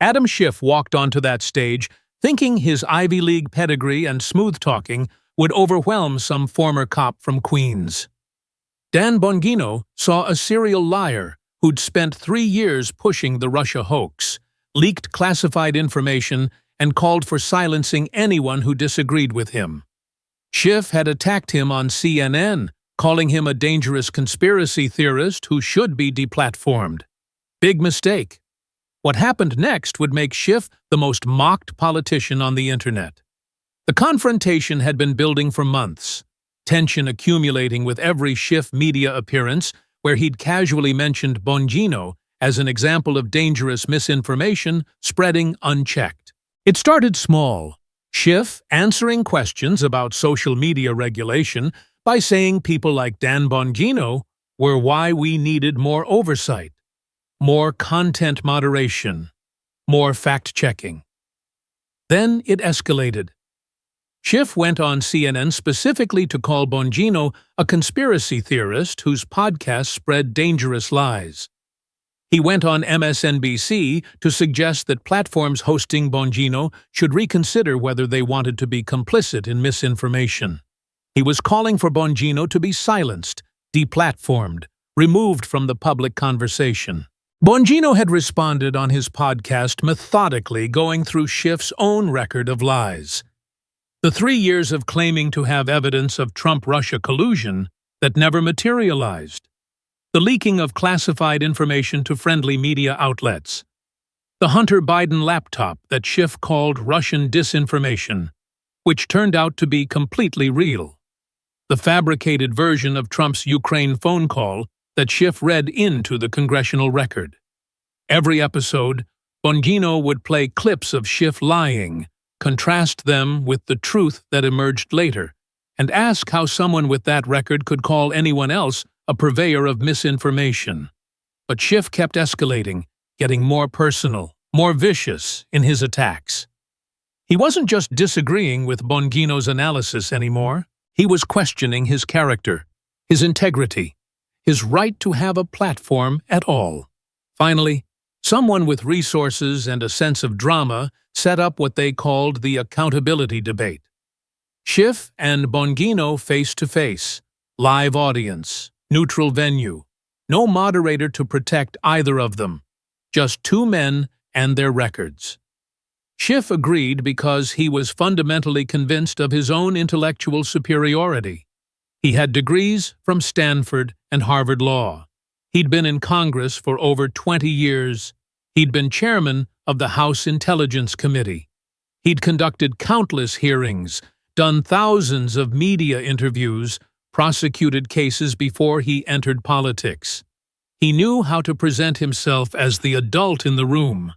Adam Schiff walked onto that stage thinking his Ivy League pedigree and smooth-talking would overwhelm some former cop from Queens. Dan Bongino saw a serial liar who'd spent 3 years pushing the Russia hoax, leaked classified information, and called for silencing anyone who disagreed with him. Schiff had attacked him on CNN, calling him a dangerous conspiracy theorist who should be deplatformed. Big mistake. What happened next would make Schiff the most mocked politician on the internet. The confrontation had been building for months, tension accumulating with every Schiff media appearance where he'd casually mentioned Bongino as an example of dangerous misinformation spreading unchecked. It started small, Schiff answering questions about social media regulation by saying people like Dan Bongino were why we needed more oversight, more content moderation, more fact-checking. Then it escalated. Schiff went on CNN specifically to call Bongino a conspiracy theorist whose podcast spread dangerous lies. He went on MSNBC to suggest that platforms hosting Bongino should reconsider whether they wanted to be complicit in misinformation. He was calling for Bongino to be silenced, deplatformed, removed from the public conversation. Bongino had responded on his podcast methodically, going through Schiff's own record of lies. The 3 years of claiming to have evidence of Trump-Russia collusion that never materialized. The leaking of classified information to friendly media outlets. The Hunter Biden laptop that Schiff called Russian disinformation, which turned out to be completely real. The fabricated version of Trump's Ukraine phone call that Schiff read into the congressional record. Every episode, Bongino would play clips of Schiff lying, contrast them with the truth that emerged later, and ask how someone with that record could call anyone else a purveyor of misinformation. But Schiff kept escalating, getting more personal, more vicious in his attacks. He wasn't just disagreeing with Bongino's analysis anymore. He was questioning his character, his integrity, his right to have a platform at all. Finally, someone with resources and a sense of drama set up what they called the accountability debate. Schiff and Bongino face-to-face, live audience, neutral venue, no moderator to protect either of them, just 2 men and their records. Schiff agreed because he was fundamentally convinced of his own intellectual superiority. He had degrees from Stanford and Harvard Law. He'd been in Congress for over 20 years. He'd been chairman of the House Intelligence Committee. He'd conducted countless hearings, done thousands of media interviews, prosecuted cases before he entered politics. He knew how to present himself as the adult in the room,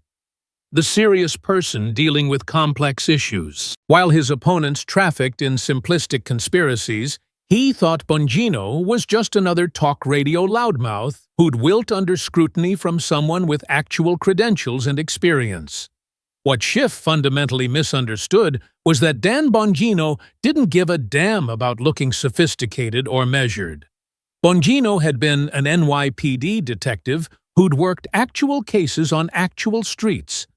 the serious person dealing with complex issues. While his opponents trafficked in simplistic conspiracies, he thought Bongino was just another talk radio loudmouth who'd wilt under scrutiny from someone with actual credentials and experience. What Schiff fundamentally misunderstood was that Dan Bongino didn't give a damn about looking sophisticated or measured. Bongino had been an NYPD detective who'd worked actual cases on actual streets.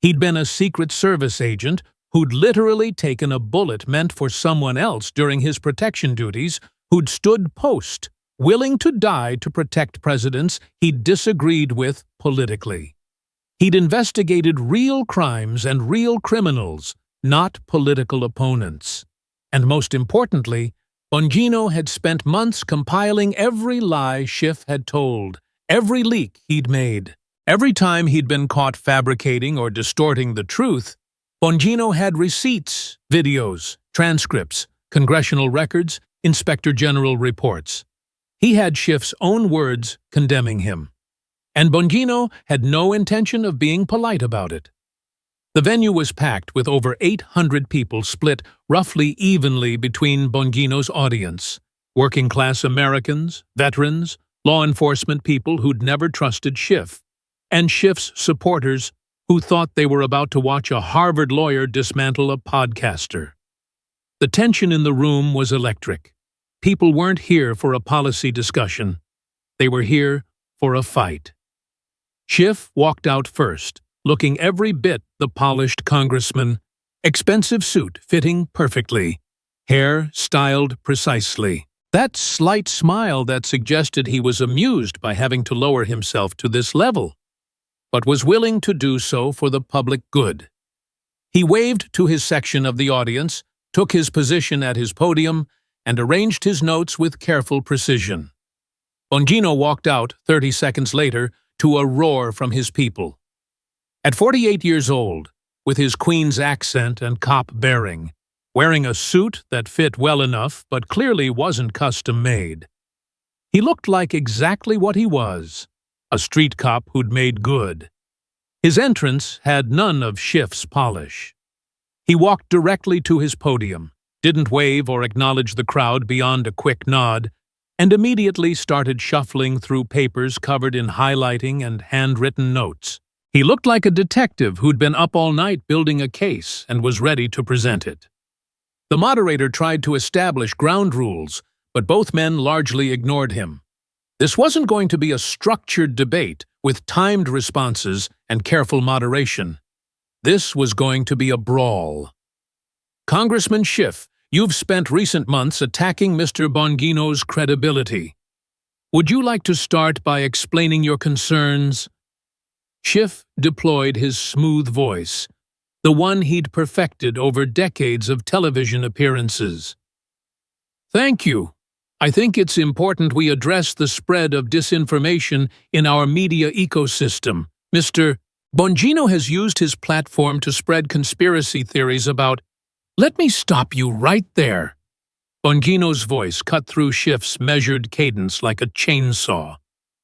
He'd been a Secret Service agent who'd literally taken a bullet meant for someone else during his protection duties, who'd stood post, willing to die to protect presidents he'd disagreed with politically. He'd investigated real crimes and real criminals, not political opponents. And most importantly, Bongino had spent months compiling every lie Schiff had told, every leak he'd made. Every time he'd been caught fabricating or distorting the truth, Bongino had receipts, videos, transcripts, congressional records, Inspector General reports. He had Schiff's own words condemning him. And Bongino had no intention of being polite about it. The venue was packed with over 800 people split roughly evenly between Bongino's audience, working-class Americans, veterans, law enforcement people who'd never trusted Schiff, and Schiff's supporters who thought they were about to watch a Harvard lawyer dismantle a podcaster. The tension in the room was electric. People weren't here for a policy discussion. They were here for a fight. Schiff walked out first, looking every bit the polished congressman. Expensive suit fitting perfectly. Hair styled precisely. That slight smile that suggested he was amused by having to lower himself to this level, but was willing to do so for the public good. He waved to his section of the audience, took his position at his podium, and arranged his notes with careful precision. Bongino walked out 30 seconds later to a roar from his people. At 48 years old, with his Queen's accent and cop bearing, wearing a suit that fit well enough but clearly wasn't custom-made, he looked like exactly what he was, a street cop who'd made good. His entrance had none of Schiff's polish. He walked directly to his podium, didn't wave or acknowledge the crowd beyond a quick nod, and immediately started shuffling through papers covered in highlighting and handwritten notes. He looked like a detective who'd been up all night building a case and was ready to present it. The moderator tried to establish ground rules, but both men largely ignored him. This wasn't going to be a structured debate with timed responses and careful moderation. This was going to be a brawl. Congressman Schiff, you've spent recent months attacking Mr. Bongino's credibility. Would you like to start by explaining your concerns? Schiff deployed his smooth voice, the one he'd perfected over decades of television appearances. Thank you. I think it's important we address the spread of disinformation in our media ecosystem. Mr. Bongino has used his platform to spread conspiracy theories about— Let me stop you right there. Bongino's voice cut through Schiff's measured cadence like a chainsaw.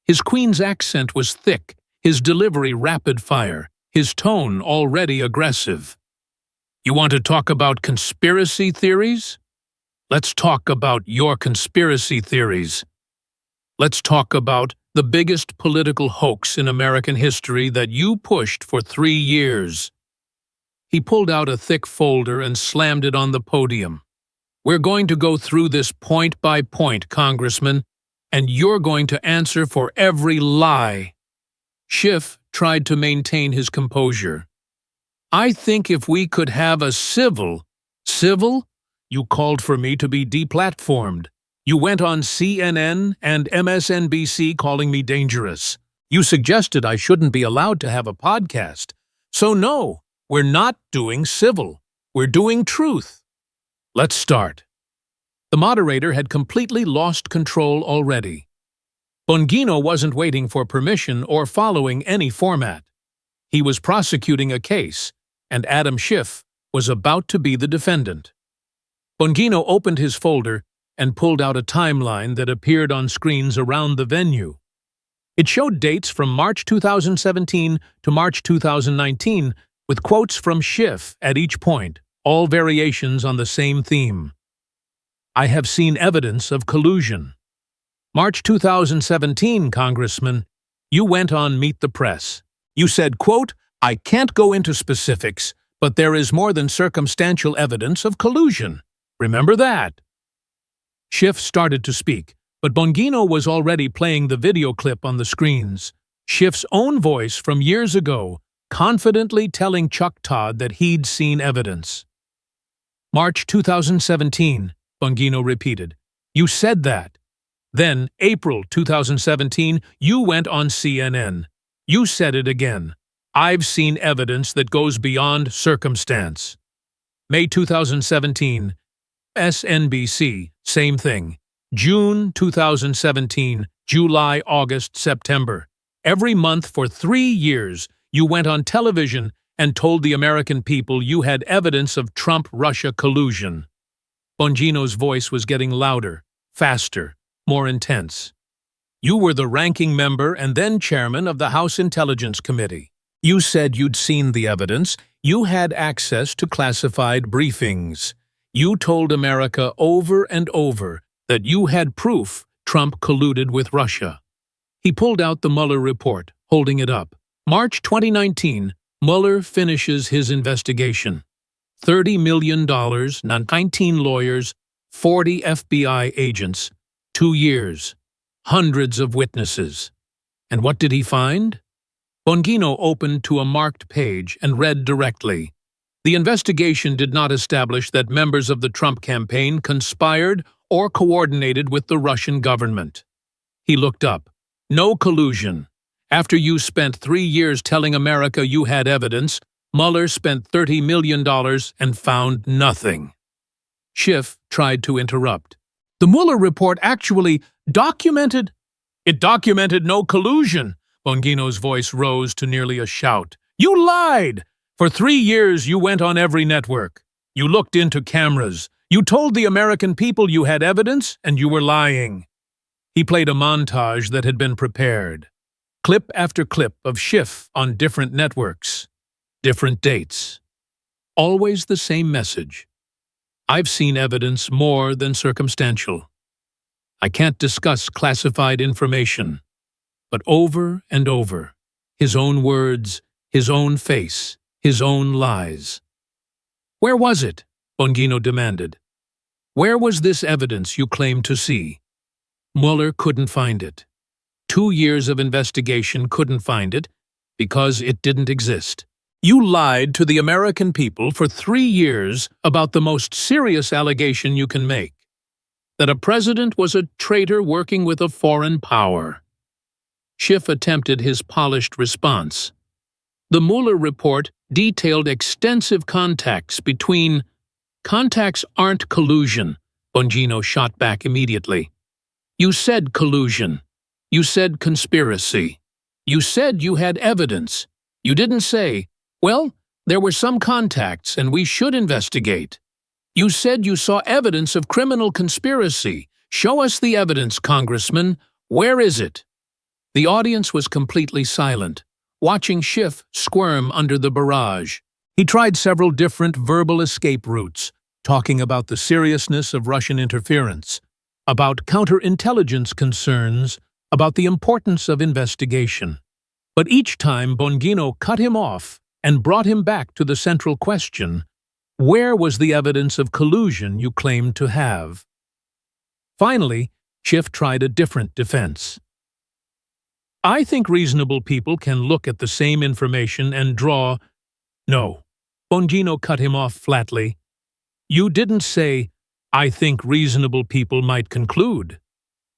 His Queen's accent was thick, his delivery rapid-fire, his tone already aggressive. You want to talk about conspiracy theories? Let's talk about your conspiracy theories. Let's talk about the biggest political hoax in American history that you pushed for 3 years. He pulled out a thick folder and slammed it on the podium. We're going to go through this point by point, Congressman, and you're going to answer for every lie. Schiff tried to maintain his composure. I think if we could have a civil? You called for me to be deplatformed. You went on CNN and MSNBC calling me dangerous. You suggested I shouldn't be allowed to have a podcast. So no, we're not doing civil. We're doing truth. Let's start. The moderator had completely lost control already. Bongino wasn't waiting for permission or following any format. He was prosecuting a case, and Adam Schiff was about to be the defendant. Bongino opened his folder and pulled out a timeline that appeared on screens around the venue. It showed dates from March 2017 to March 2019, with quotes from Schiff at each point, all variations on the same theme. I have seen evidence of collusion. March 2017, Congressman, you went on Meet the Press. You said, quote, I can't go into specifics, but there is more than circumstantial evidence of collusion. Remember that? Schiff started to speak, but Bongino was already playing the video clip on the screens. Schiff's own voice from years ago, confidently telling Chuck Todd that he'd seen evidence. March 2017, Bongino repeated. You said that. Then, April 2017, you went on CNN. You said it again. I've seen evidence that goes beyond circumstance. May 2017, SNBC, same thing. June 2017, July, August, September. Every month for 3 years, you went on television and told the American people you had evidence of Trump-Russia collusion. Bongino's voice was getting louder, faster, more intense. You were the ranking member and then chairman of the House Intelligence Committee. You said you'd seen the evidence. You had access to classified briefings. You told America over and over that you had proof Trump colluded with Russia. He pulled out the Mueller report, holding it up. March 2019, Mueller finishes his investigation. $30 million, 19 lawyers, 40 FBI agents, 2 years, hundreds of witnesses. And what did he find? Bongino opened to a marked page and read directly. The investigation did not establish that members of the Trump campaign conspired or coordinated with the Russian government. He looked up. No collusion. After you spent 3 years telling America you had evidence, Mueller spent $30 million and found nothing. Schiff tried to interrupt. The Mueller report actually documented... It documented no collusion. Bongino's voice rose to nearly a shout. You lied! For 3 years you went on every network. You looked into cameras. You told the American people you had evidence, and you were lying. He played a montage that had been prepared. Clip after clip of Schiff on different networks. Different dates. Always the same message. I've seen evidence more than circumstantial. I can't discuss classified information. But over and over, his own words, his own face, his own lies. Where was it? Bongino demanded. Where was this evidence you claimed to see? Mueller couldn't find it. 2 years of investigation couldn't find it because it didn't exist. You lied to the American people for 3 years about the most serious allegation you can make, that a president was a traitor working with a foreign power. Schiff attempted his polished response. The Mueller report detailed extensive contacts between... Contacts aren't collusion, Bongino shot back immediately. You said collusion. You said conspiracy. You said you had evidence. You didn't say, well, there were some contacts and we should investigate. You said you saw evidence of criminal conspiracy. Show us the evidence, Congressman. Where is it? The audience was completely silent, watching Schiff squirm under the barrage. He tried several different verbal escape routes, talking about the seriousness of Russian interference, about counterintelligence concerns, about the importance of investigation. But each time Bongino cut him off and brought him back to the central question, where was the evidence of collusion you claimed to have? Finally, Schiff tried a different defense. I think reasonable people can look at the same information and draw... No. Bongino cut him off flatly. You didn't say, I think reasonable people might conclude.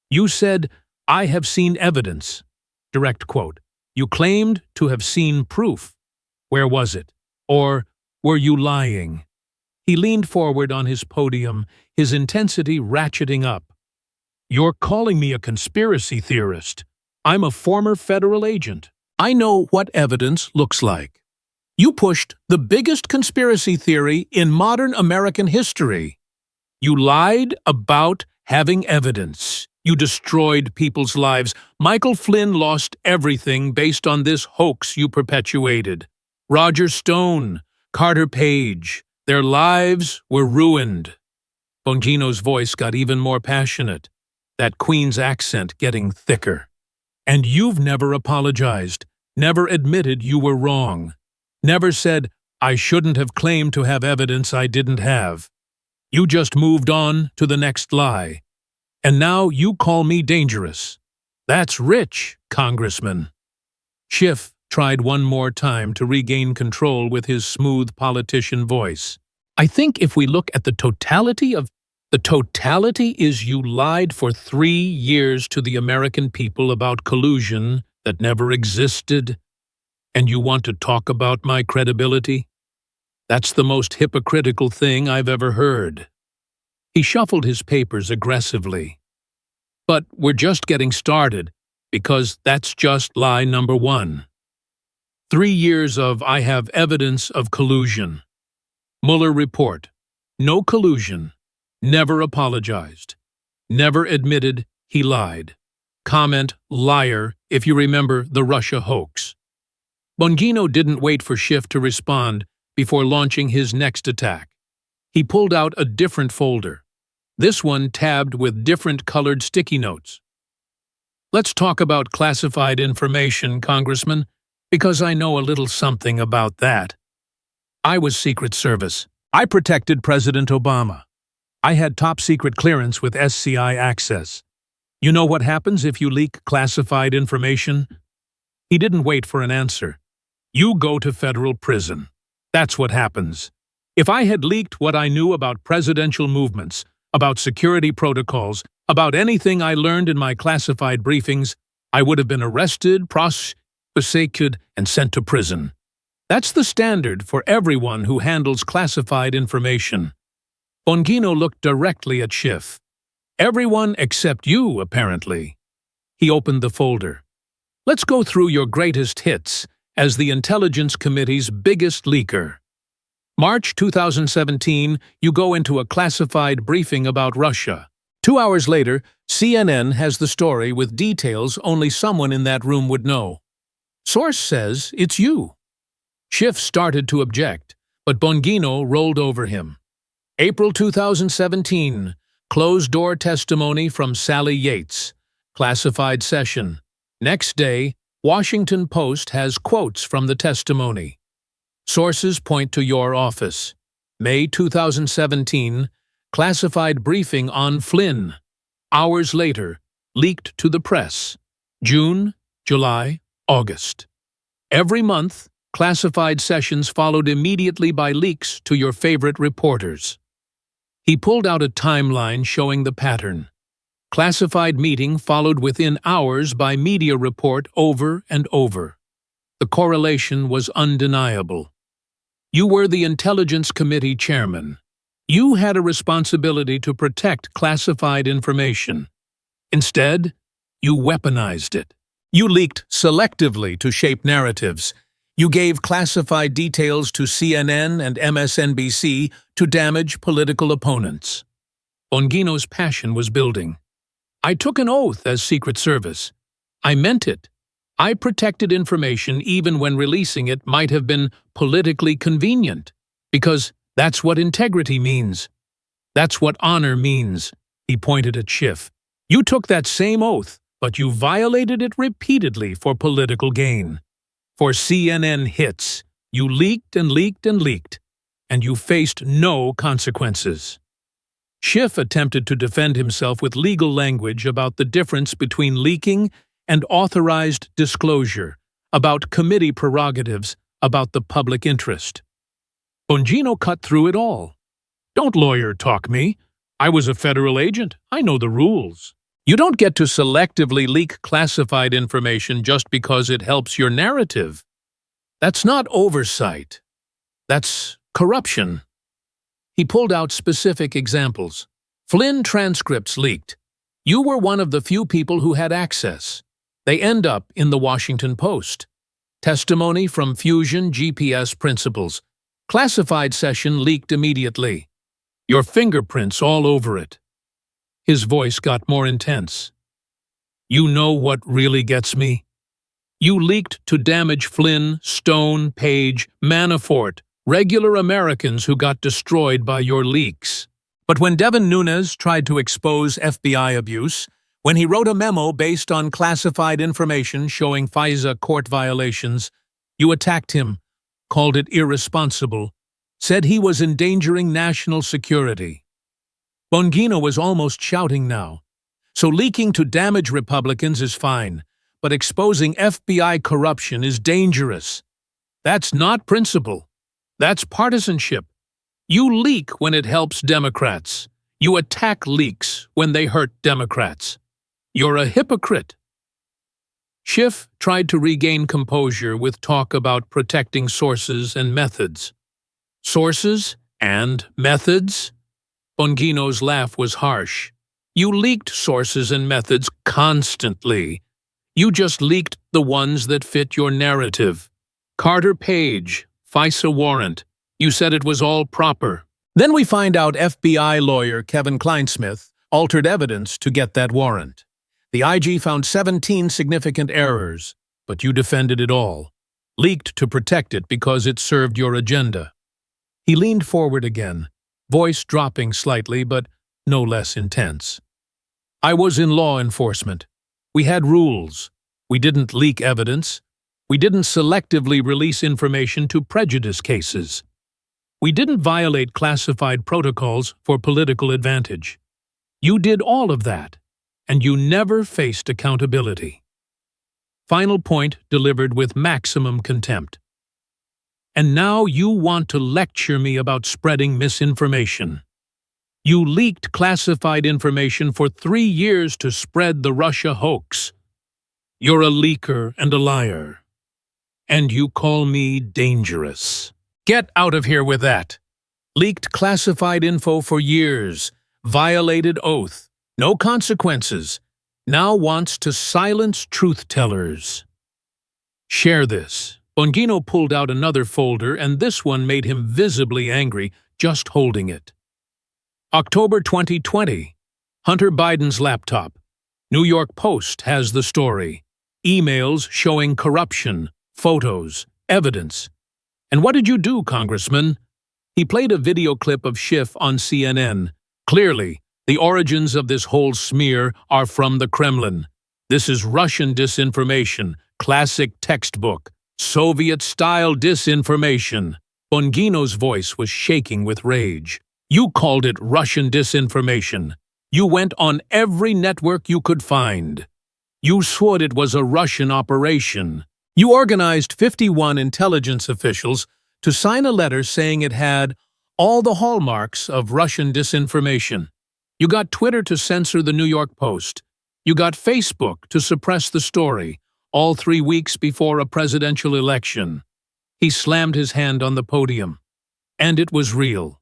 You said, I have seen evidence. Direct quote. You claimed to have seen proof. Where was it? Or were you lying? He leaned forward on his podium, his intensity ratcheting up. You're calling me a conspiracy theorist. I'm a former federal agent. I know what evidence looks like. You pushed the biggest conspiracy theory in modern American history. You lied about having evidence. You destroyed people's lives. Michael Flynn lost everything based on this hoax you perpetuated. Roger Stone, Carter Page, their lives were ruined. Bongino's voice got even more passionate, that Queen's accent getting thicker. And you've never apologized, never admitted you were wrong, never said, I shouldn't have claimed to have evidence I didn't have. You just moved on to the next lie. And now you call me dangerous. That's rich, Congressman. Schiff tried one more time to regain control with his smooth politician voice. I think if we look at the totality is you lied for 3 years to the American people about collusion that never existed, and you want to talk about my credibility? That's the most hypocritical thing I've ever heard. He shuffled his papers aggressively. But we're just getting started, because that's just lie number 1. 3 years of I have evidence of collusion. Mueller report. No collusion. Never apologized. Never admitted he lied. Comment, liar, if you remember the Russia hoax. Bongino didn't wait for Schiff to respond before launching his next attack. He pulled out a different folder, this one tabbed with different colored sticky notes. Let's talk about classified information, Congressman, because I know a little something about that. I was Secret Service. I protected President Obama. I had top-secret clearance with SCI access. You know what happens if you leak classified information? He didn't wait for an answer. You go to federal prison. That's what happens. If I had leaked what I knew about presidential movements, about security protocols, about anything I learned in my classified briefings, I would have been arrested, prosecuted, and sent to prison. That's the standard for everyone who handles classified information. Bongino looked directly at Schiff. Everyone except you, apparently. He opened the folder. Let's go through your greatest hits as the Intelligence Committee's biggest leaker. March 2017, you go into a classified briefing about Russia. 2 hours later, CNN has the story with details only someone in that room would know. Source says it's you. Schiff started to object, but Bongino rolled over him. April 2017, closed-door testimony from Sally Yates. Classified session. Next day, Washington Post has quotes from the testimony. Sources point to your office. May 2017, classified briefing on Flynn. Hours later, leaked to the press. June, July, August. Every month, classified sessions followed immediately by leaks to your favorite reporters. He pulled out a timeline showing the pattern. Classified meeting followed within hours by media report over and over. The correlation was undeniable. You were the Intelligence Committee chairman. You had a responsibility to protect classified information. Instead, you weaponized it. You leaked selectively to shape narratives. You gave classified details to CNN and MSNBC to damage political opponents. Bongino's passion was building. I took an oath as Secret Service. I meant it. I protected information even when releasing it might have been politically convenient, because that's what integrity means. That's what honor means, he pointed at Schiff. You took that same oath, but you violated it repeatedly for political gain. For CNN hits, you leaked and leaked and leaked, and you faced no consequences. Schiff attempted to defend himself with legal language about the difference between leaking and authorized disclosure, about committee prerogatives, about the public interest. Bongino cut through it all. Don't lawyer talk me. I was a federal agent. I know the rules. You don't get to selectively leak classified information just because it helps your narrative. That's not oversight. That's corruption. He pulled out specific examples. Flynn transcripts leaked. You were one of the few people who had access. They end up in the Washington Post. Testimony from Fusion GPS principals. Classified session leaked immediately. Your fingerprints all over it. His voice got more intense. You know what really gets me? You leaked to damage Flynn, Stone, Page, Manafort, regular Americans who got destroyed by your leaks. But when Devin Nunes tried to expose FBI abuse, when he wrote a memo based on classified information showing FISA court violations, you attacked him, called it irresponsible, said he was endangering national security. Bongino was almost shouting now. So leaking to damage Republicans is fine, but exposing FBI corruption is dangerous. That's not principle. That's partisanship. You leak when it helps Democrats. You attack leaks when they hurt Democrats. You're a hypocrite. Schiff tried to regain composure with talk about protecting sources and methods. Sources and methods? Bongino's laugh was harsh. You leaked sources and methods constantly. You just leaked the ones that fit your narrative. Carter Page, FISA warrant. You said it was all proper. Then we find out FBI lawyer Kevin Kleinsmith altered evidence to get that warrant. The IG found 17 significant errors, but you defended it all. Leaked to protect it because it served your agenda. He leaned forward again, voice dropping slightly but no less intense. I was in law enforcement. We had rules. We didn't leak evidence. We didn't selectively release information to prejudice cases. We didn't violate classified protocols for political advantage. You did all of that, and you never faced accountability. Final point delivered with maximum contempt. And now you want to lecture me about spreading misinformation. You leaked classified information for 3 years to spread the Russia hoax. You're a leaker and a liar. And you call me dangerous. Get out of here with that. Leaked classified info for years, violated oath, no consequences, now wants to silence truth-tellers. Share this. Bongino pulled out another folder, and this one made him visibly angry just holding it. October 2020. Hunter Biden's laptop. New York Post has the story. Emails showing corruption, photos, evidence. And what did you do, Congressman? He played a video clip of Schiff on CNN. Clearly, the origins of this whole smear are from the Kremlin. This is Russian disinformation, classic textbook, Soviet-style disinformation. Bongino's voice was shaking with rage. You called it Russian disinformation. You went on every network you could find. You swore it was a Russian operation. You organized 51 intelligence officials to sign a letter saying it had all the hallmarks of Russian disinformation. You got Twitter to censor the New York Post. You got Facebook to suppress the story, all 3 weeks before a presidential election. He slammed his hand on the podium. And it was real.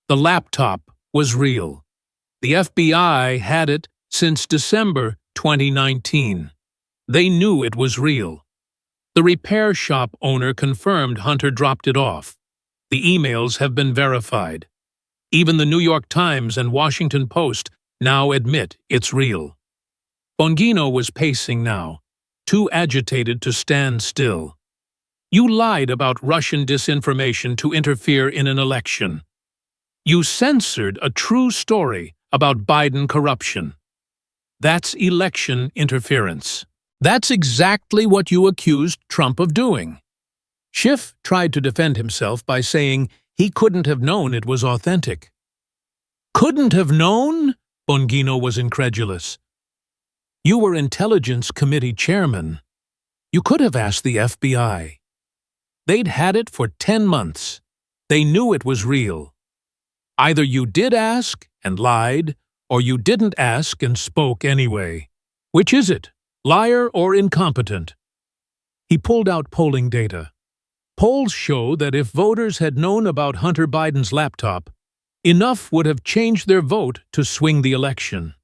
The laptop was real. The FBI had it since December 2019. They knew it was real. The repair shop owner confirmed Hunter dropped it off. The emails have been verified. Even the New York Times and Washington Post now admit it's real. Bongino was pacing now, too agitated to stand still. You lied about Russian disinformation to interfere in an election. You censored a true story about Biden corruption. That's election interference. That's exactly what you accused Trump of doing. Schiff tried to defend himself by saying he couldn't have known it was authentic. Couldn't have known? Bongino was incredulous. You were Intelligence Committee chairman. You could have asked the FBI. They'd had it for 10 months. They knew it was real. Either you did ask and lied, or you didn't ask and spoke anyway. Which is it, liar or incompetent? He pulled out polling data. Polls show that if voters had known about Hunter Biden's laptop, enough would have changed their vote to swing the election.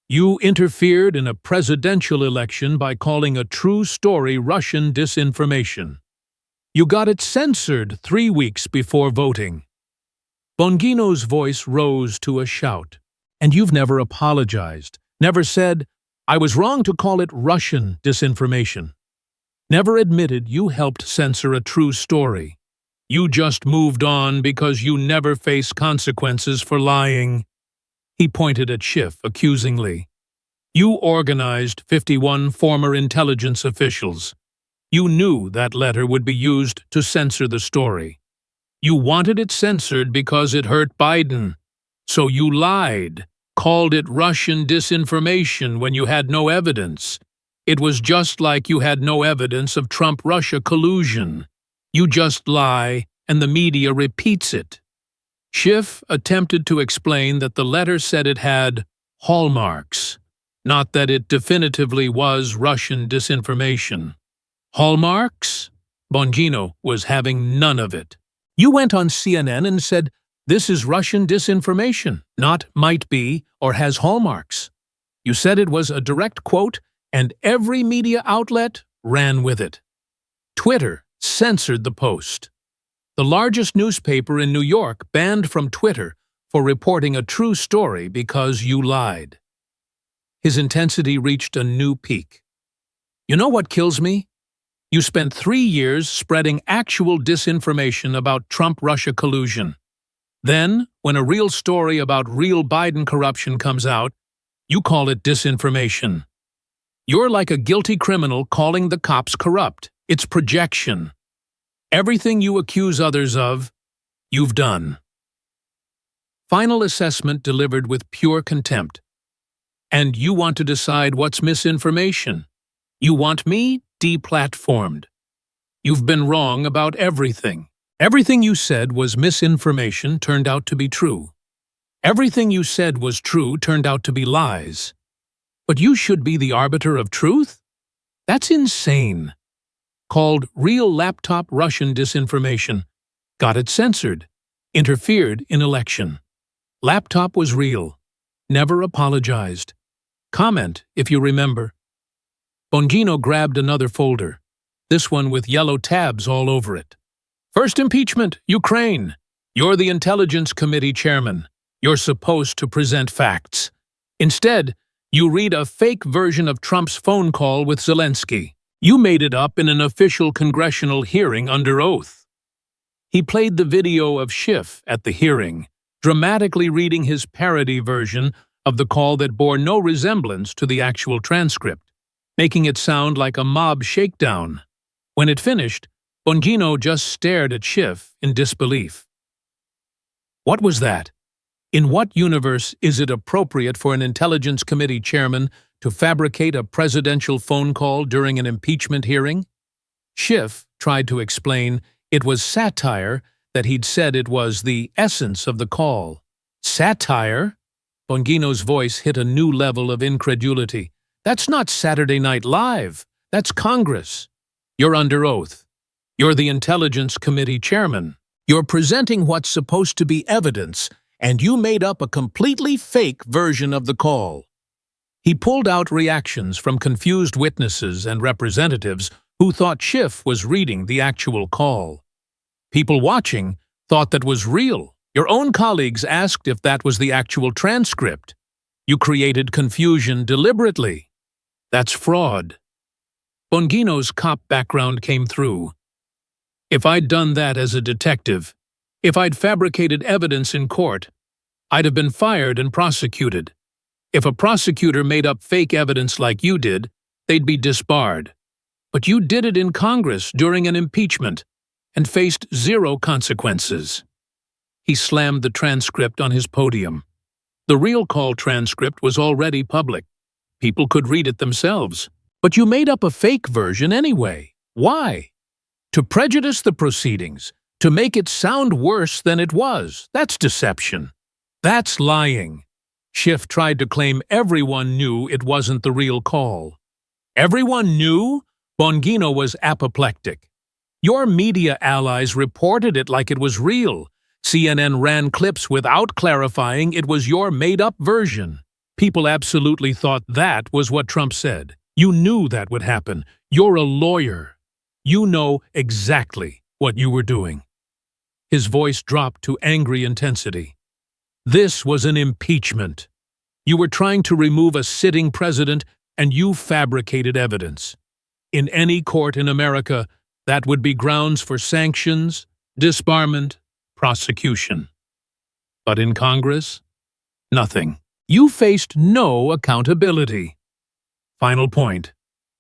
You interfered in a presidential election by calling a true story Russian disinformation. You got it censored 3 weeks before voting. Bongino's voice rose to a shout. And you've never apologized, never said, I was wrong to call it Russian disinformation. Never admitted you helped censor a true story. You just moved on because you never face consequences for lying. He pointed at Schiff accusingly. You organized 51 former intelligence officials. You knew that letter would be used to censor the story. You wanted it censored because it hurt Biden. So you lied, called it Russian disinformation when you had no evidence. It was just like you had no evidence of Trump-Russia collusion. You just lie, and the media repeats it. Schiff attempted to explain that the letter said it had hallmarks, not that it definitively was Russian disinformation. Hallmarks? Bongino was having none of it. You went on CNN and said, this is Russian disinformation, not might be or has hallmarks. You said it was a direct quote, and every media outlet ran with it. Twitter censored the post. The largest newspaper in New York banned from Twitter for reporting a true story because you lied. His intensity reached a new peak. You know what kills me? You spent 3 years spreading actual disinformation about Trump-Russia collusion. Then, when a real story about real Biden corruption comes out, you call it disinformation. You're like a guilty criminal calling the cops corrupt. It's projection. Everything you accuse others of, you've done. Final assessment delivered with pure contempt. And you want to decide what's misinformation. You want me deplatformed. You've been wrong about everything. Everything you said was misinformation turned out to be true. Everything you said was true turned out to be lies. But you should be the arbiter of truth? That's insane. Called real laptop Russian disinformation. Got it censored. Interfered in election. Laptop was real. Never apologized. Comment if you remember. Bongino grabbed another folder, this one with yellow tabs all over it. First impeachment, Ukraine. You're the Intelligence Committee chairman. You're supposed to present facts. Instead, you read a fake version of Trump's phone call with Zelensky. You made it up in an official congressional hearing under oath. He played the video of Schiff at the hearing, dramatically reading his parody version of the call that bore no resemblance to the actual transcript, making it sound like a mob shakedown. When it finished, Bongino just stared at Schiff in disbelief. What was that? In what universe is it appropriate for an Intelligence Committee chairman to fabricate a presidential phone call during an impeachment hearing? Schiff tried to explain it was satire, that he'd said it was the essence of the call. Satire? Bongino's voice hit a new level of incredulity. That's not Saturday Night Live. That's Congress. You're under oath. You're the Intelligence Committee chairman. You're presenting what's supposed to be evidence, and you made up a completely fake version of the call. He pulled out reactions from confused witnesses and representatives who thought Schiff was reading the actual call. People watching thought that was real. Your own colleagues asked if that was the actual transcript. You created confusion deliberately. That's fraud. Bongino's cop background came through. If I'd done that as a detective, if I'd fabricated evidence in court, I'd have been fired and prosecuted. If a prosecutor made up fake evidence like you did, they'd be disbarred. But you did it in Congress during an impeachment and faced zero consequences. He slammed the transcript on his podium. The real call transcript was already public. People could read it themselves. But you made up a fake version anyway. Why? To prejudice the proceedings, to make it sound worse than it was. That's deception. That's lying. Schiff tried to claim everyone knew it wasn't the real call. Everyone knew? Bongino was apoplectic. Your media allies reported it like it was real. CNN ran clips without clarifying it was your made-up version. People absolutely thought that was what Trump said. You knew that would happen. You're a lawyer. You know exactly what you were doing. His voice dropped to angry intensity. This was an impeachment. You were trying to remove a sitting president, and you fabricated evidence. In any court in America, that would be grounds for sanctions, disbarment, prosecution. But in Congress, nothing. You faced no accountability. Final point.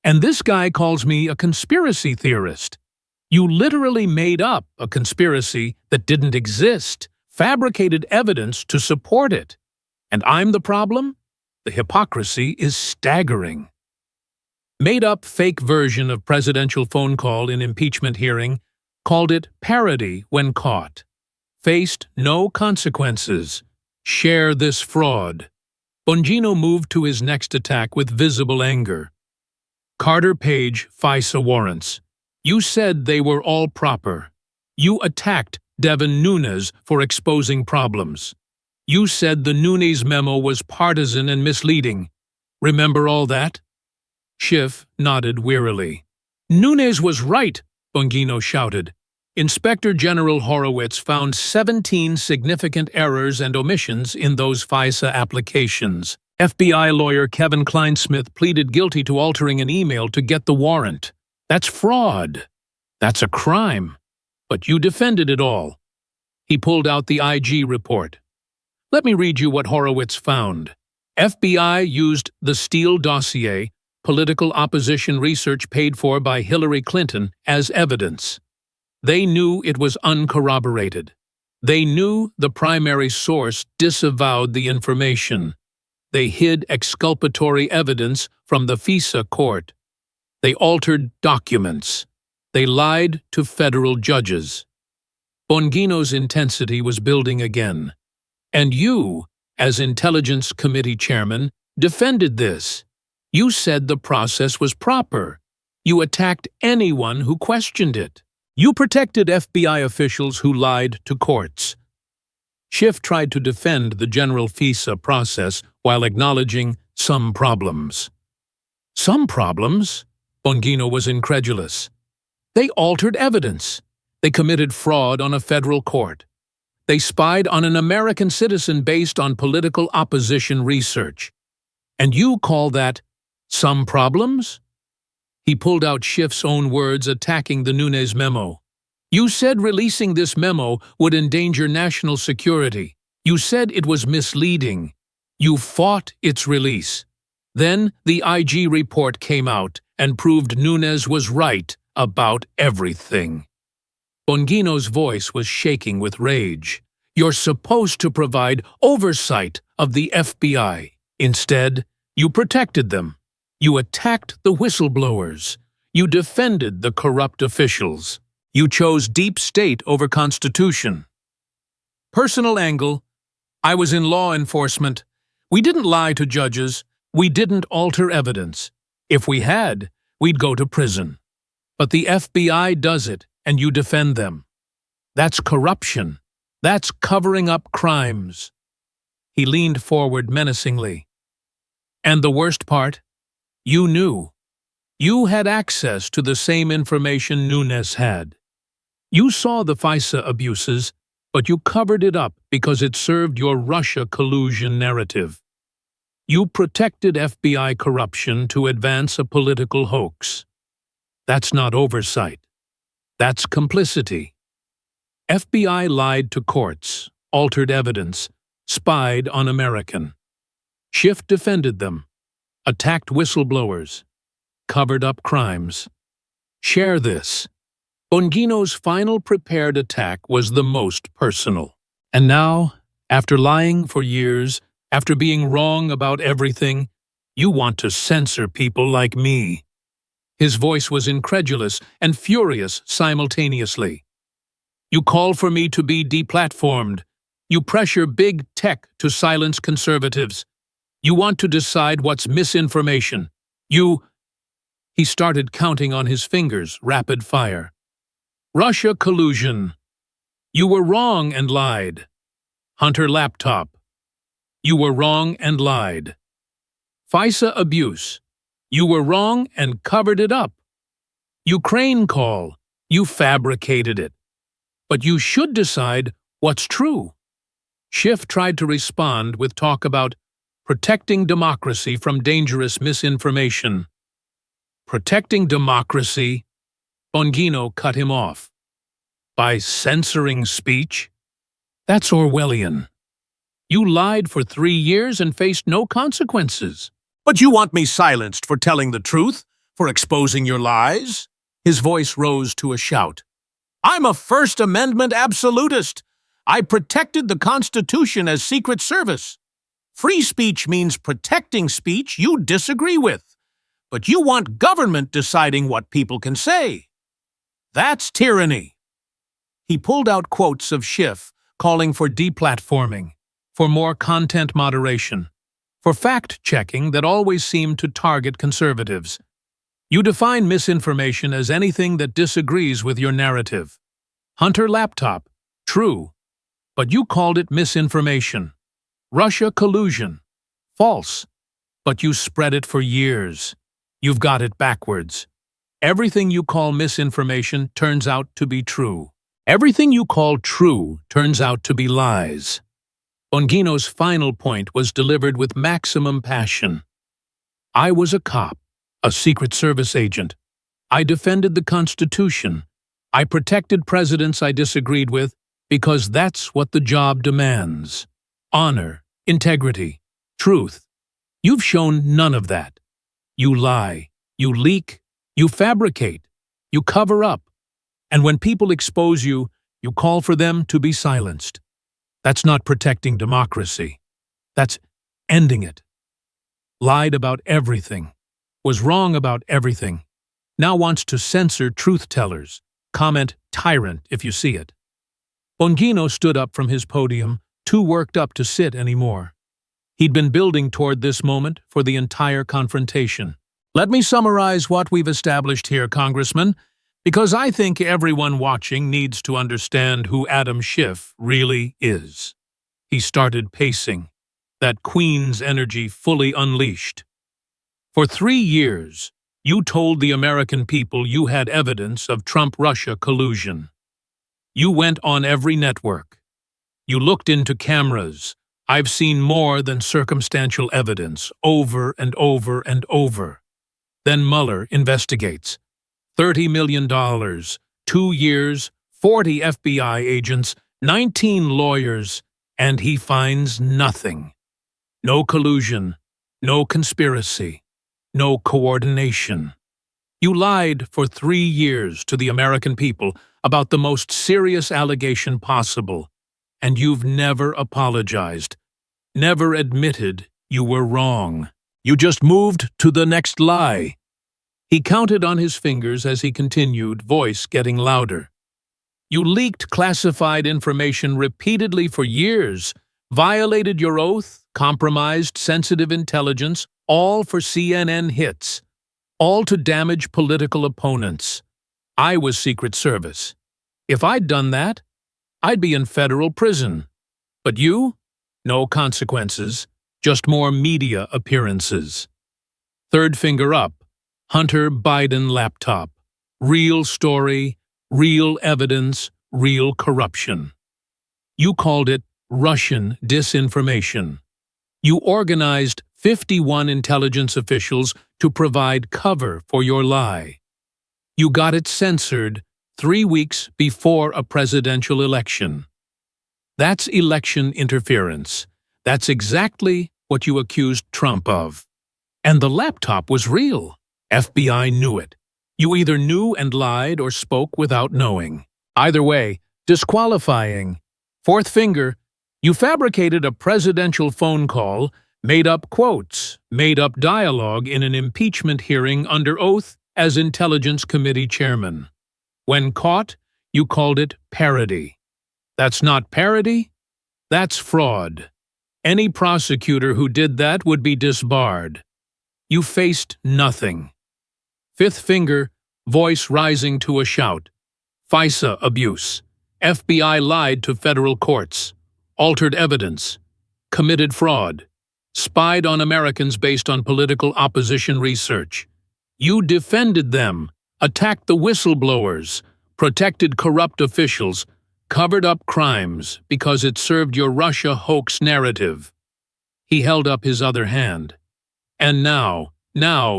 And this guy calls me a conspiracy theorist. You literally made up a conspiracy that didn't exist, fabricated evidence to support it. And I'm the problem? The hypocrisy is staggering. Made up fake version of presidential phone call in impeachment hearing, called it parody when caught. Faced no consequences. Share this fraud. Bongino moved to his next attack with visible anger. Carter Page FISA warrants. You said they were all proper. You attacked Devin Nunes for exposing problems. You said the Nunes memo was partisan and misleading. Remember all that? Schiff nodded wearily. Nunes was right, Bongino shouted. Inspector General Horowitz found 17 significant errors and omissions in those FISA applications. FBI lawyer Kevin Kleinsmith pleaded guilty to altering an email to get the warrant. That's fraud. That's a crime. But you defended it all. He pulled out the IG report. Let me read you what Horowitz found. FBI used the Steele dossier, political opposition research paid for by Hillary Clinton, as evidence. They knew it was uncorroborated. They knew the primary source disavowed the information. They hid exculpatory evidence from the FISA court. They altered documents. They lied to federal judges. Bongino's intensity was building again. And you, as Intelligence Committee Chairman, defended this. You said the process was proper. You attacked anyone who questioned it. You protected FBI officials who lied to courts. Schiff tried to defend the general FISA process while acknowledging some problems. Some problems? Bongino was incredulous. They altered evidence. They committed fraud on a federal court. They spied on an American citizen based on political opposition research. And you call that some problems? He pulled out Schiff's own words attacking the Nunes memo. You said releasing this memo would endanger national security. You said it was misleading. You fought its release. Then the IG report came out and proved Nunes was right about everything. Bongino's voice was shaking with rage. You're supposed to provide oversight of the FBI. Instead, you protected them. You attacked the whistleblowers. You defended the corrupt officials. You chose deep state over constitution. Personal angle. I was in law enforcement. We didn't lie to judges. We didn't alter evidence. If we had, we'd go to prison. But the FBI does it, and you defend them. That's corruption. That's covering up crimes. He leaned forward menacingly. And the worst part? You knew. You had access to the same information Nunes had. You saw the FISA abuses, but you covered it up because it served your Russia collusion narrative. You protected FBI corruption to advance a political hoax. That's not oversight. That's complicity. FBI lied to courts, altered evidence, spied on American. Schiff defended them, attacked whistleblowers, covered up crimes. Share this. Bongino's final prepared attack was the most personal. And now, after lying for years, after being wrong about everything, you want to censor people like me. His voice was incredulous and furious simultaneously. You call for me to be deplatformed. You pressure big tech to silence conservatives. You want to decide what's misinformation. He started counting on his fingers, rapid fire. Russia collusion. You were wrong and lied. Hunter laptop. You were wrong and lied. FISA abuse. You were wrong and covered it up. Ukraine call. You fabricated it. But you should decide what's true. Schiff tried to respond with talk about protecting democracy from dangerous misinformation. Protecting democracy? Bongino cut him off. By censoring speech? That's Orwellian. You lied for 3 years and faced no consequences. But you want me silenced for telling the truth? For exposing your lies? His voice rose to a shout. I'm a First Amendment absolutist. I protected the Constitution as Secret Service. Free speech means protecting speech you disagree with. But you want government deciding what people can say. That's tyranny. He pulled out quotes of Schiff calling for deplatforming, for more content moderation, for fact-checking that always seemed to target conservatives. You define misinformation as anything that disagrees with your narrative. Hunter laptop, true, but you called it misinformation. Russia collusion, false, but you spread it for years. You've got it backwards. Everything you call misinformation turns out to be true. Everything you call true turns out to be lies. Bongino's final point was delivered with maximum passion. I was a cop, a Secret Service agent. I defended the Constitution. I protected presidents I disagreed with because that's what the job demands. Honor, integrity, truth. You've shown none of that. You lie, you leak, you fabricate, you cover up. And when people expose you, you call for them to be silenced. That's not protecting democracy. That's ending it. Lied about everything. Was wrong about everything. now wants to censor truth-tellers. Comment tyrant if you see it. Bongino stood up from his podium, too worked up to sit anymore. He'd been building toward this moment for the entire confrontation. Let me summarize what we've established here, Congressman, because I think everyone watching needs to understand who Adam Schiff really is. He started pacing, that Queen's energy fully unleashed. For 3 years, you told the American people you had evidence of Trump-Russia collusion. You went on every network. You looked into cameras. I've seen more than circumstantial evidence, over and over and over. Then Mueller investigates. $30 million, 2 years, 40 FBI agents, 19 lawyers, and he finds nothing. No collusion, no conspiracy, no coordination. You lied for 3 years to the American people about the most serious allegation possible, and you've never apologized, never admitted you were wrong. You just moved to the next lie. He counted on his fingers as he continued, voice getting louder. You leaked classified information repeatedly for years, violated your oath, compromised sensitive intelligence, all for CNN hits, all to damage political opponents. I was Secret Service. If I'd done that, I'd be in federal prison. But you? No consequences, just more media appearances. Third finger up, Hunter Biden laptop. Real story, real evidence, real corruption. You called it Russian disinformation. You organized 51 intelligence officials to provide cover for your lie. You got it censored 3 weeks before a presidential election. That's election interference. That's exactly what you accused Trump of. And the laptop was real. FBI knew it. You either knew and lied or spoke without knowing. Either way, disqualifying. Fourth finger, you fabricated a presidential phone call, made up quotes, made up dialogue in an impeachment hearing under oath as Intelligence Committee Chairman. When caught, you called it parody. That's not parody, that's fraud. Any prosecutor who did that would be disbarred. You faced nothing. Fifth finger, voice rising to a shout. FISA abuse. FBI lied to federal courts. Altered evidence. Committed fraud. Spied on Americans based on political opposition research. You defended them, attacked the whistleblowers, protected corrupt officials, covered up crimes because it served your Russia hoax narrative. He held up his other hand. And now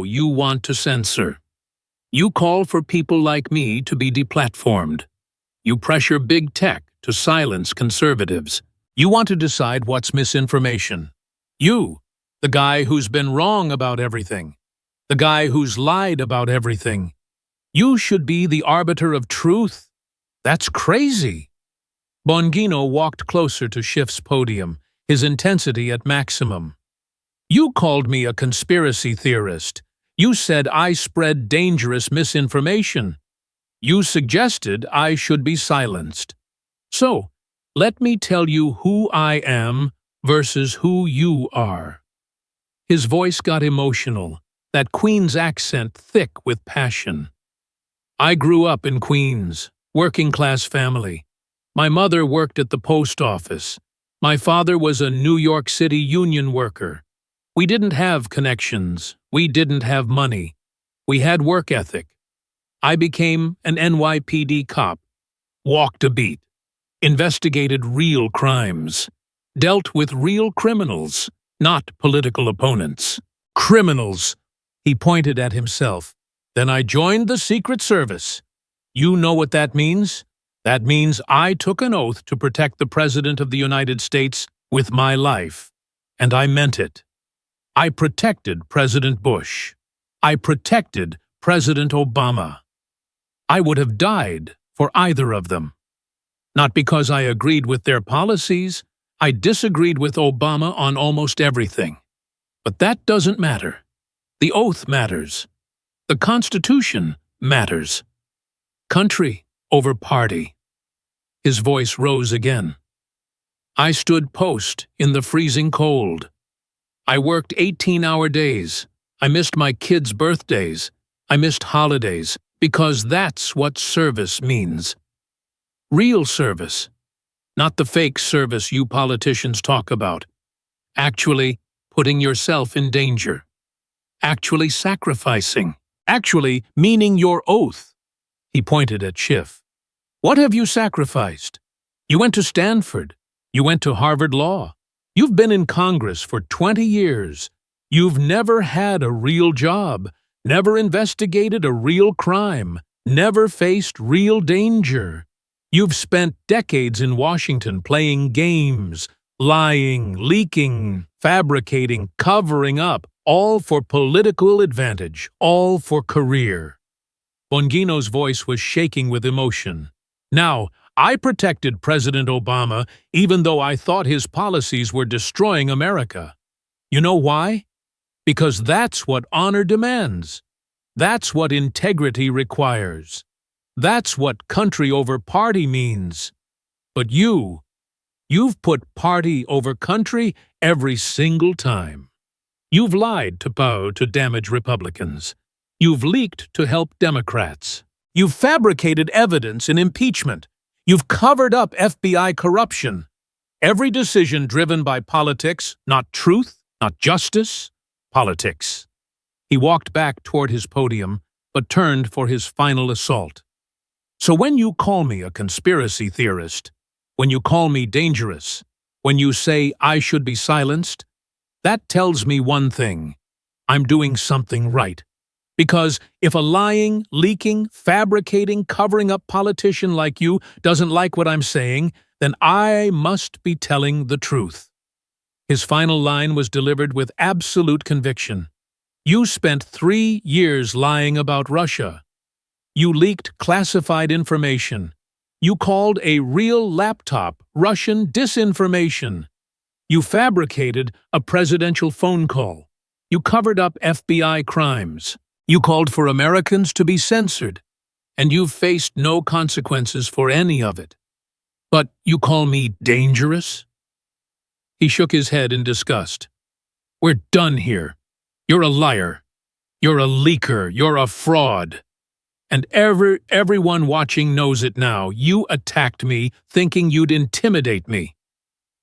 you want to censor. You call for people like me to be deplatformed. You pressure big tech to silence conservatives. You want to decide what's misinformation. You, the guy who's been wrong about everything. The guy who's lied about everything. You should be the arbiter of truth. That's crazy. Bongino walked closer to Schiff's podium, his intensity at maximum. You called me a conspiracy theorist. You said I spread dangerous misinformation. You suggested I should be silenced. So, let me tell you who I am versus who you are. His voice got emotional, that Queen's accent thick with passion. I grew up in Queens, working-class family. My mother worked at the post office. My father was a New York City union worker. We didn't have connections. We didn't have money. We had work ethic. I became an NYPD cop, walked a beat, investigated real crimes, dealt with real criminals, not political opponents. Criminals, he pointed at himself. Then I joined the Secret Service. You know what that means? That means I took an oath to protect the President of the United States with my life. And I meant it. I protected President Bush. I protected President Obama. I would have died for either of them. Not because I agreed with their policies. I disagreed with Obama on almost everything. But that doesn't matter. The oath matters. The Constitution matters. Country over party. His voice rose again. I stood post in the freezing cold. I worked 18-hour days. I missed my kids' birthdays. I missed holidays, because that's what service means. Real service, not the fake service you politicians talk about. Actually putting yourself in danger. Actually sacrificing. Actually meaning your oath. He pointed at Schiff. What have you sacrificed? You went to Stanford. You went to Harvard Law. You've been in Congress for 20 years. You've never had a real job, never investigated a real crime, never faced real danger. You've spent decades in Washington playing games, lying, leaking, fabricating, covering up, all for political advantage, all for career. Bongino's voice was shaking with emotion. Now, I protected President Obama even though I thought his policies were destroying America. You know why? Because that's what honor demands. That's what integrity requires. That's what country over party means. But you've put party over country every single time. You've lied to damage Republicans. You've leaked to help Democrats. You've fabricated evidence in impeachment. You've covered up FBI corruption. Every decision driven by politics, not truth, not justice, politics. He walked back toward his podium, but turned for his final assault. So when you call me a conspiracy theorist, when you call me dangerous, when you say I should be silenced, that tells me one thing. I'm doing something right. Because if a lying, leaking, fabricating, covering up politician like you doesn't like what I'm saying, then I must be telling the truth. His final line was delivered with absolute conviction. You spent 3 years lying about Russia. You leaked classified information. You called a real laptop Russian disinformation. You fabricated a presidential phone call. You covered up FBI crimes. You called for Americans to be censored, and you've faced no consequences for any of it. But you call me dangerous? He shook his head in disgust. We're done here. You're a liar. You're a leaker. You're a fraud. And everyone watching knows it now. You attacked me thinking you'd intimidate me.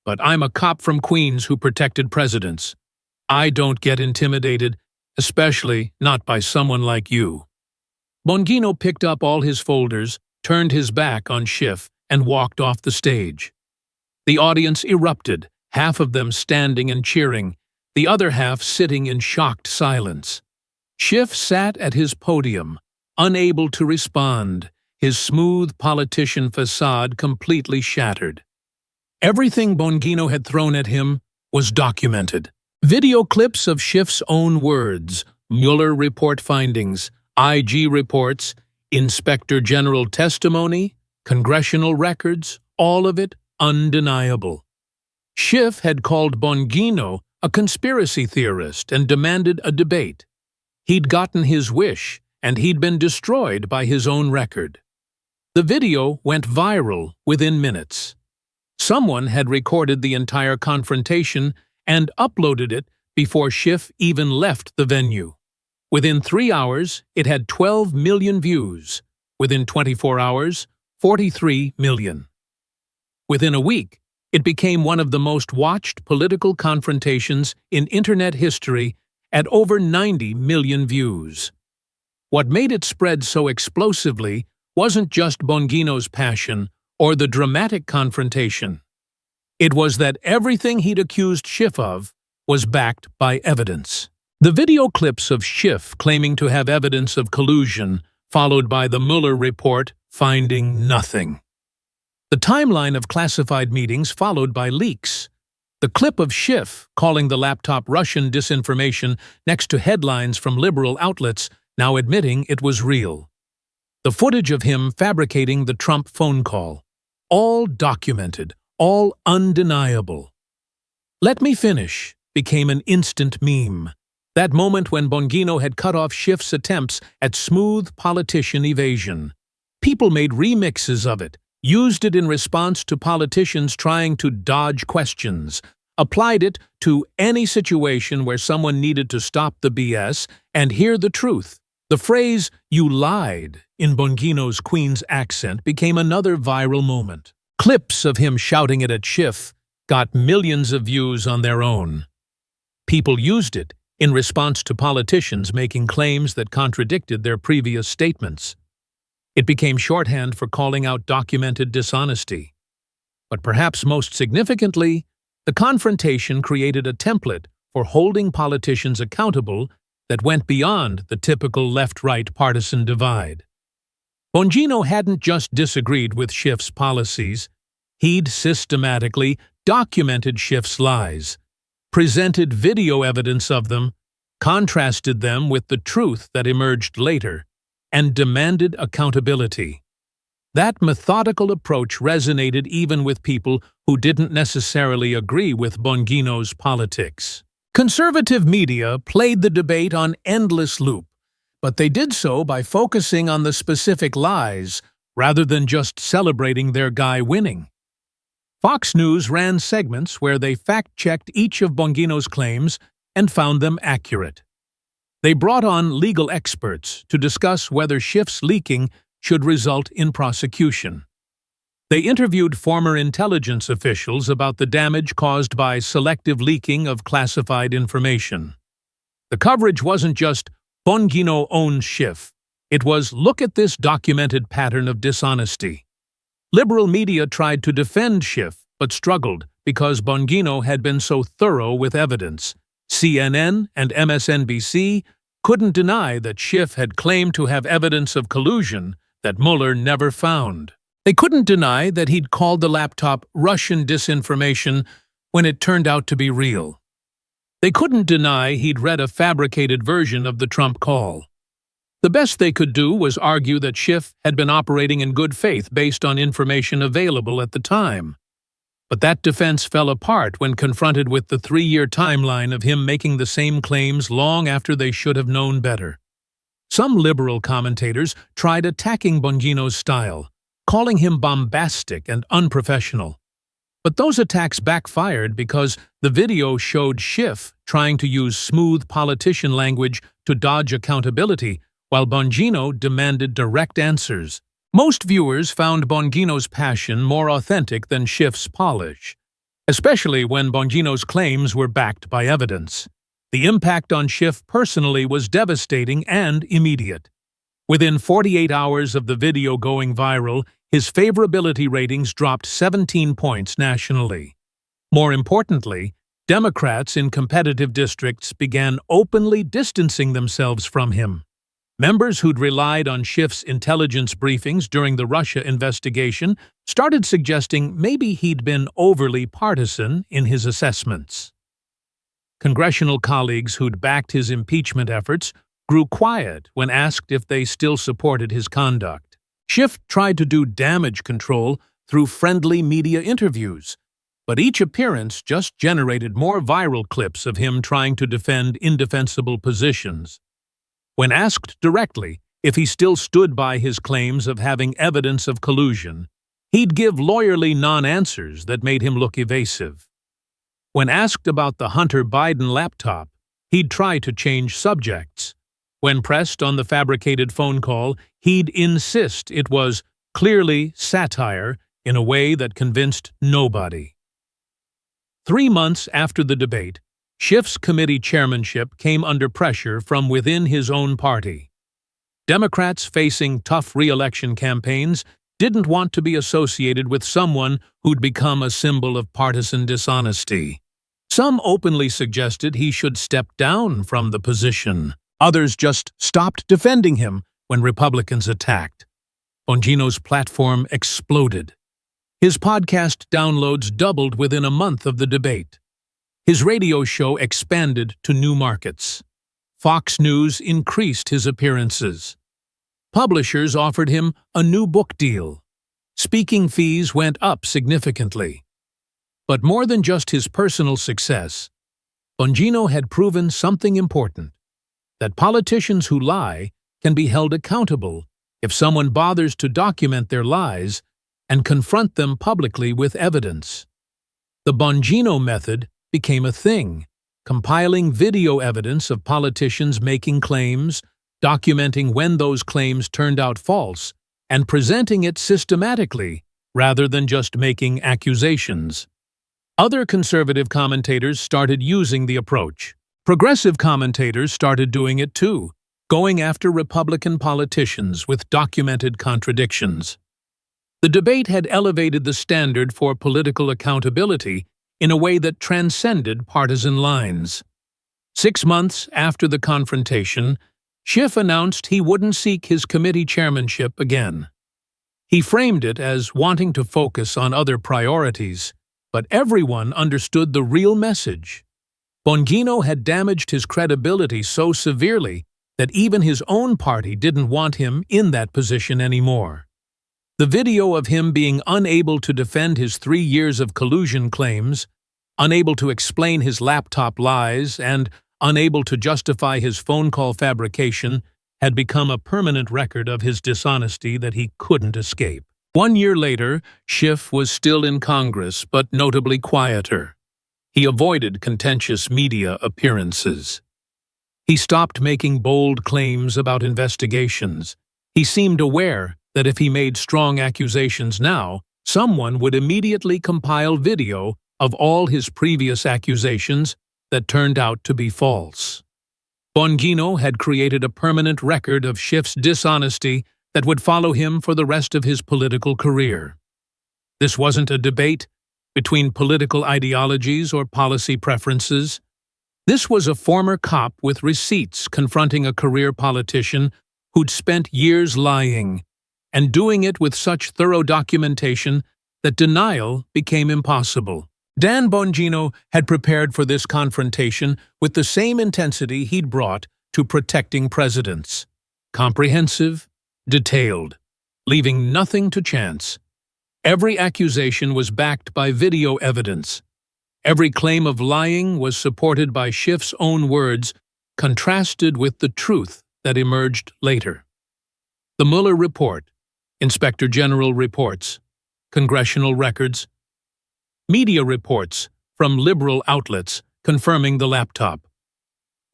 But I'm a cop from Queens who protected presidents. I don't get intimidated, especially not by someone like you. Bongino picked up all his folders, turned his back on Schiff, and walked off the stage. The audience erupted, half of them standing and cheering, the other half sitting in shocked silence. Schiff sat at his podium, unable to respond, his smooth politician facade completely shattered. Everything Bongino had thrown at him was documented. Video clips of Schiff's own words, Mueller report findings, IG reports, Inspector General testimony, congressional records, all of it undeniable. Schiff had called Bongino a conspiracy theorist and demanded a debate. He'd gotten his wish, and he'd been destroyed by his own record. The video went viral within minutes. Someone had recorded the entire confrontation and uploaded it before Schiff even left the venue. Within 3 hours, it had 12 million views. Within 24 hours, 43 million. Within a week, it became one of the most watched political confrontations in Internet history at over 90 million views. What made it spread so explosively wasn't just Bongino's passion or the dramatic confrontation. It was that everything he'd accused Schiff of was backed by evidence. The video clips of Schiff claiming to have evidence of collusion, followed by the Mueller report finding nothing. The timeline of classified meetings followed by leaks. The clip of Schiff calling the laptop Russian disinformation next to headlines from liberal outlets now admitting it was real. The footage of him fabricating the Trump phone call. All documented. All undeniable. Let me finish became an instant meme. That moment when Bongino had cut off Schiff's attempts at smooth politician evasion. People made remixes of it, used it in response to politicians trying to dodge questions, applied it to any situation where someone needed to stop the BS and hear the truth. The phrase, "you lied," in Bongino's Queen's accent became another viral moment. Clips of him shouting it at Schiff got millions of views on their own. People used it in response to politicians making claims that contradicted their previous statements. It became shorthand for calling out documented dishonesty. But perhaps most significantly, the confrontation created a template for holding politicians accountable that went beyond the typical left-right partisan divide. Bongino hadn't just disagreed with Schiff's policies, he'd systematically documented Schiff's lies, presented video evidence of them, contrasted them with the truth that emerged later, and demanded accountability. That methodical approach resonated even with people who didn't necessarily agree with Bongino's politics. Conservative media played the debate on endless loop, but they did so by focusing on the specific lies rather than just celebrating their guy winning. Fox News ran segments where they fact-checked each of Bongino's claims and found them accurate. They brought on legal experts to discuss whether Schiff's leaking should result in prosecution. They interviewed former intelligence officials about the damage caused by selective leaking of classified information. The coverage wasn't just, "Bongino owns Schiff." It was, "Look at this documented pattern of dishonesty." Liberal media tried to defend Schiff, but struggled because Bongino had been so thorough with evidence. CNN and MSNBC couldn't deny that Schiff had claimed to have evidence of collusion that Mueller never found. They couldn't deny that he'd called the laptop Russian disinformation when it turned out to be real. They couldn't deny he'd read a fabricated version of the Trump call. The best they could do was argue that Schiff had been operating in good faith based on information available at the time. But that defense fell apart when confronted with the 3-year timeline of him making the same claims long after they should have known better. Some liberal commentators tried attacking Bongino's style, calling him bombastic and unprofessional. But those attacks backfired because the video showed Schiff trying to use smooth politician language to dodge accountability, while Bongino demanded direct answers. Most viewers found Bongino's passion more authentic than Schiff's polish, especially when Bongino's claims were backed by evidence. The impact on Schiff personally was devastating and immediate. Within 48 hours of the video going viral, his favorability ratings dropped 17 points nationally. More importantly, Democrats in competitive districts began openly distancing themselves from him. Members who'd relied on Schiff's intelligence briefings during the Russia investigation started suggesting maybe he'd been overly partisan in his assessments. Congressional colleagues who'd backed his impeachment efforts grew quiet when asked if they still supported his conduct. Schiff tried to do damage control through friendly media interviews, but each appearance just generated more viral clips of him trying to defend indefensible positions. When asked directly if he still stood by his claims of having evidence of collusion, he'd give lawyerly non-answers that made him look evasive. When asked about the Hunter Biden laptop, he'd try to change subjects. When pressed on the fabricated phone call, he'd insist it was clearly satire in a way that convinced nobody. 3 months after the debate, Schiff's committee chairmanship came under pressure from within his own party. Democrats facing tough re-election campaigns didn't want to be associated with someone who'd become a symbol of partisan dishonesty. Some openly suggested he should step down from the position. Others just stopped defending him when Republicans attacked. Bongino's platform exploded. His podcast downloads doubled within a month of the debate. His radio show expanded to new markets. Fox News increased his appearances. Publishers offered him a new book deal. Speaking fees went up significantly. But more than just his personal success, Bongino had proven something important, that politicians who lie can be held accountable if someone bothers to document their lies and confront them publicly with evidence. The Bongino method became a thing, compiling video evidence of politicians making claims, documenting when those claims turned out false, and presenting it systematically rather than just making accusations. Other conservative commentators started using the approach. Progressive commentators started doing it too, going after Republican politicians with documented contradictions. The debate had elevated the standard for political accountability in a way that transcended partisan lines. 6 months after the confrontation, Schiff announced he wouldn't seek his committee chairmanship again. He framed it as wanting to focus on other priorities, but everyone understood the real message. Bongino had damaged his credibility so severely that even his own party didn't want him in that position anymore. The video of him being unable to defend his 3 years of collusion claims, unable to explain his laptop lies, and unable to justify his phone call fabrication had become a permanent record of his dishonesty that he couldn't escape. 1 year later, Schiff was still in Congress, but notably quieter. He avoided contentious media appearances. He stopped making bold claims about investigations. He seemed aware that if he made strong accusations now, someone would immediately compile video of all his previous accusations that turned out to be false. Bongino had created a permanent record of Schiff's dishonesty that would follow him for the rest of his political career. This wasn't a debate between political ideologies or policy preferences. This was a former cop with receipts confronting a career politician who'd spent years lying, and doing it with such thorough documentation that denial became impossible. Dan Bongino had prepared for this confrontation with the same intensity he'd brought to protecting presidents. Comprehensive, detailed, leaving nothing to chance. Every accusation was backed by video evidence. Every claim of lying was supported by Schiff's own words, contrasted with the truth that emerged later. The Mueller report, Inspector General reports, congressional records, media reports from liberal outlets confirming the laptop.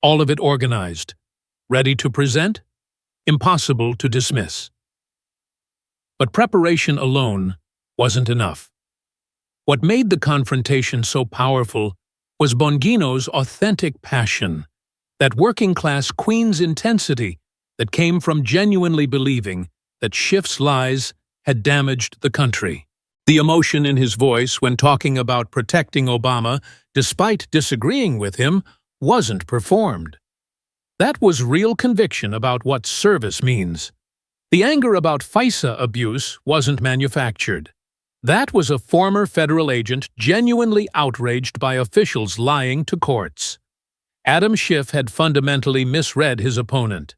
All of it organized, ready to present, impossible to dismiss. But preparation alone wasn't enough. What made the confrontation so powerful was Bongino's authentic passion, that working-class Queen's intensity that came from genuinely believing that Schiff's lies had damaged the country. The emotion in his voice when talking about protecting Obama, despite disagreeing with him, wasn't performed. That was real conviction about what service means. The anger about FISA abuse wasn't manufactured. That was a former federal agent genuinely outraged by officials lying to courts. Adam Schiff had fundamentally misread his opponent.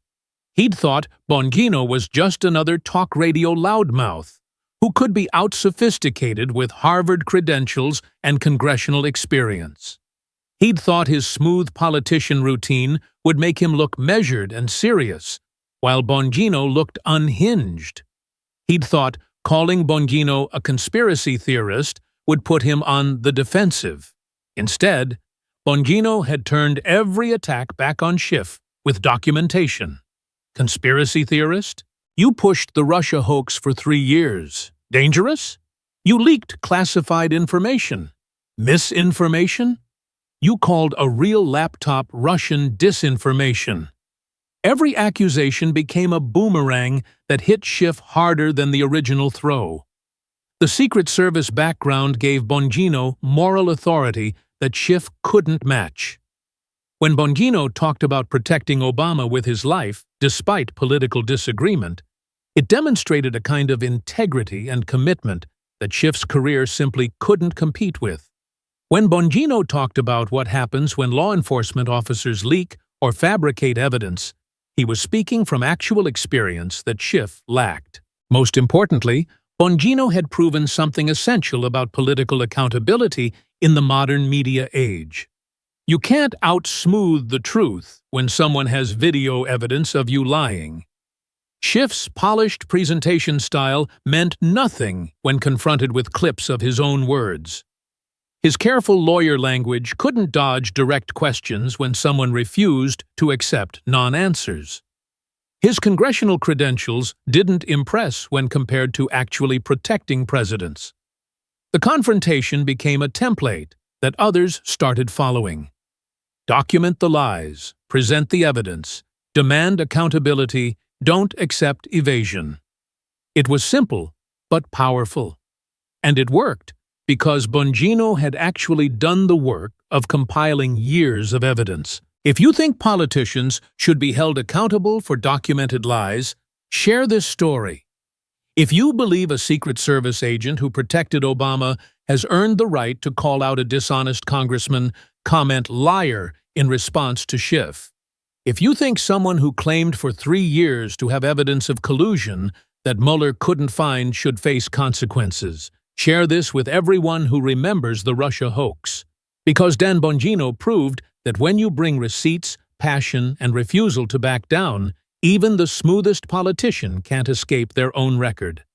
He'd thought Bongino was just another talk radio loudmouth who could be out-sophisticated with Harvard credentials and congressional experience. He'd thought his smooth politician routine would make him look measured and serious, while Bongino looked unhinged. He'd thought calling Bongino a conspiracy theorist would put him on the defensive. Instead, Bongino had turned every attack back on Schiff with documentation. Conspiracy theorist? You pushed the Russia hoax for 3 years. Dangerous? You leaked classified information. Misinformation? You called a real laptop Russian disinformation. Every accusation became a boomerang that hit Schiff harder than the original throw. The Secret Service background gave Bongino moral authority that Schiff couldn't match. When Bongino talked about protecting Obama with his life, despite political disagreement, it demonstrated a kind of integrity and commitment that Schiff's career simply couldn't compete with. When Bongino talked about what happens when law enforcement officers leak or fabricate evidence, he was speaking from actual experience that Schiff lacked. Most importantly, Bongino had proven something essential about political accountability in the modern media age. You can't out-smooth the truth when someone has video evidence of you lying. Schiff's polished presentation style meant nothing when confronted with clips of his own words. His careful lawyer language couldn't dodge direct questions when someone refused to accept non-answers. His congressional credentials didn't impress when compared to actually protecting presidents. The confrontation became a template that others started following. Document the lies, present the evidence, demand accountability, don't accept evasion. It was simple, but powerful. And it worked, because Bongino had actually done the work of compiling years of evidence. If you think politicians should be held accountable for documented lies, share this story. If you believe a Secret Service agent who protected Obama has earned the right to call out a dishonest congressman, comment "liar" in response to Schiff. If you think someone who claimed for 3 years to have evidence of collusion that Mueller couldn't find should face consequences, share this with everyone who remembers the Russia hoax. Because Dan Bongino proved that when you bring receipts, passion, and refusal to back down, even the smoothest politician can't escape their own record.